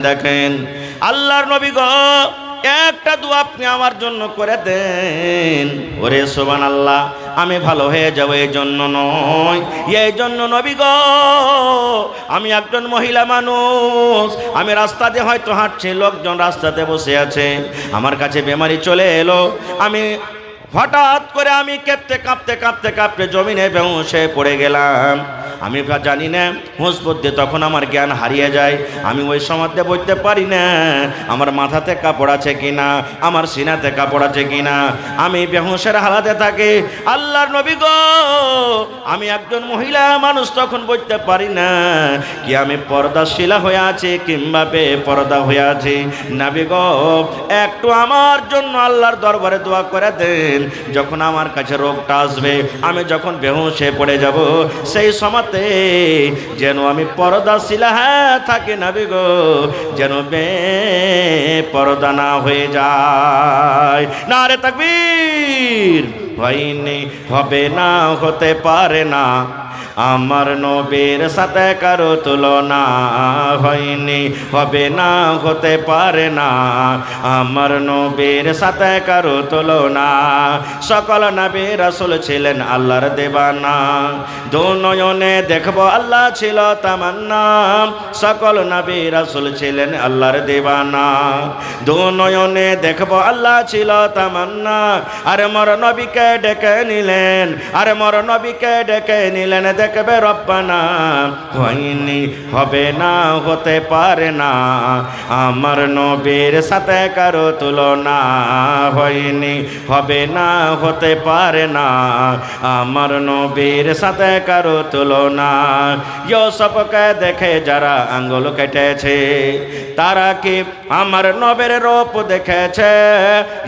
দেখেন আল্লাহর নবী গো, একটা দোয়া আপনি আমার জন্য করে দেন। ওরে সুবহানাল্লাহ, আমি ভালো হয়ে যাব এই জন্য নয়, এই জন্য নবী গো, আমি একজন মহিলা মানুষ, আমি রাস্তা দিয়ে হয়তো হাঁটছি, লোকজন রাস্তাতে বসে আছে, আমার কাছে বেমারি চলে এলো, আমি হঠাৎ করে আমি কাঁপতে কাঁপতে জমিনে বেহুশ হয়ে পড়ে গেলাম। আমি জানি না হুঁশ বুদ্ধি, তখন আমার জ্ঞান হারিয়ে যায়। আমি ওই সময়তে বলতে পারি না আমার মাথাতে কাপড় আছে কিনা, আমার সিনাতে কাপড় আছে কিনা, আমি বেহুশের হালাতে থাকি। আল্লাহর নবী গো, আমি একজন মহিলা মানুষ, তখন বলতে পারি না কি আমি পর্দাশীলা হয়ে আছি কিংবা বেপরদা হয়ে আছি। নবী গো, একটু আমার জন্য আল্লাহর দরবারে দোয়া করে দেন। যখন আমার কাছে রোগটা আসবে, আমি যখন বেহুশ হয়ে পড়ে যাব, সেই সময়তে যেন আমি পর্দাশীলা থাকি নবী গো, যেন বেপরদা না হয়ে যায়। নারে তাকবীর। হয়নি, হবে না, হতে পারে না, আমার নবীর সাথে কারো তুলনা। হয়নি, হবে না, হতে পারে না, আমার নবীর সাথে কারো তুলনা। সকল নবী রাসূল ছিলেন আল্লাহর দেবানা, দু নয়নে দেখব আল্লাহ ছিল তামান্না। সকল নবী রাসূল ছিলেন আল্লাহর দেবানা, দু নয়নে দেখব আল্লাহ ছিল তামান্না। আরে মোর নবীকে ডেকে নিলেন, আরে মোর নবীকে ডেকে নিলেন, দেখবে রব্বানা। হয়নি, হবে না, হতে পারে না, আমার নবীর সাথে কারো তুলনা। হয়নি, হবে না, হতে পারে না, আমার নবীর সাথে কারো তুলনা। ইউসুফকে দেখে যারা আঙ্গুল কেটেছে, তারা কি আমার নবীর রূপ দেখেছে?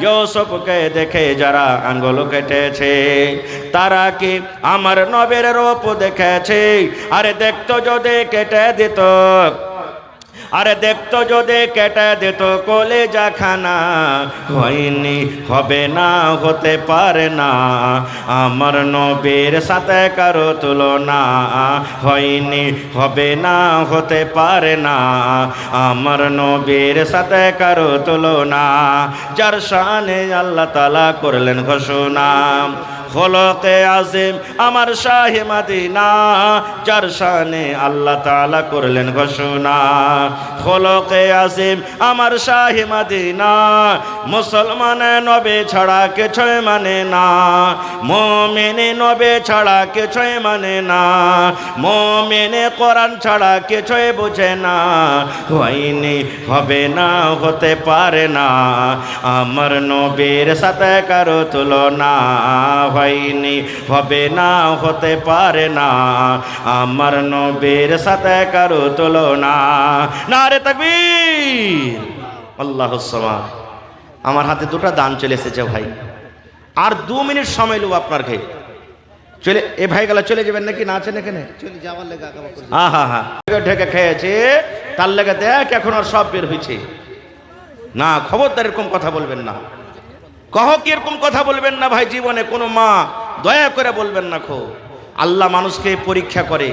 ইউসুফকে দেখে যারা আঙ্গুল কেটেছে, তারা কি আমার নবীর রূপ দেখেছে? আরে দেখতো যদি কেটে দিত, আরে দেখতো যদি কেটে দিত কলিজা খানা। হয়নি, হবে না, হতে পারে না, আমার নবীর সাথে কারো তুলনা। হয়নি, হবে না, হতে পারে না, আমার নবীর সাথে কারো তুলনা। যার শানে আল্লাহ তাআলা করলেন ঘোষণা, খোলকে আজিম আমার শাহে মদিনা, যার শানে আল্লাহ তাআলা করলেন ঘোষণা। খোলকে আজিম আমার শাহে মদিনা, মুসলমান নবী ছাড়া কিছুই মানে না, মুমিনে নবী ছাড়া কিছুই মানে না, মুমিনে কোরআন ছাড়া কিছুই বুঝে না। হয়নি, হবে না, হতে পারে না, আমার নবীর সাথে কারো তুলনা। হয়নি, হবে না, হতে পারে না, আমার নবীর সাথে কারো তুলনা। নারে তাকবীর। আল্লাহুস সামাদ। আমার হাতে দুটো দান চলে এসেছে ভাই, আর 2 মিনিট সময় নেব আপনার ঘে চলে। এ ভাই গেলা চলে যাবেন নাকি? না আছেন এখানে? চলে যাওয়ার লেগে ঢেকে খেয়েছে, তার লেগে দেখ এখন আর সব বের হয়েছে না। খবরদার এরকম কথা বলবেন না, কহ কি এরকম কথা বলবেন না ভাই। জীবনে কোনো মা দয়া করে বলবেন না। খো আল্লাহ মানুষকে পরীক্ষা করে,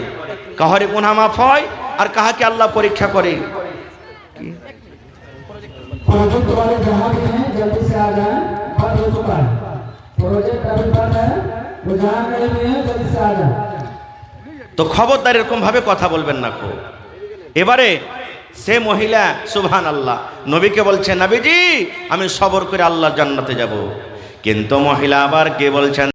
কাহারে গুনাহ মাফ হয় আর কাহাকে আল্লাহ পরীক্ষা করে। प्रोजेक्ट वाले जहाँ भी हैं जल्दी से आ जाएं, बंद हो चुका है प्रोजेक्ट, अभी बंद है, वो जहाँ कहीं भी हैं जल्दी से आ जाएं। তো খবরদার এরকম ভাবে কথা বলবেন না। খো এবারে সে মহিলা সুবহানাল্লাহ নবীকে বলছে, নবীজি আমি সবর করে আল্লাহর জান্নাতে যাব। কিন্তু মহিলা আবার কে বলছেন,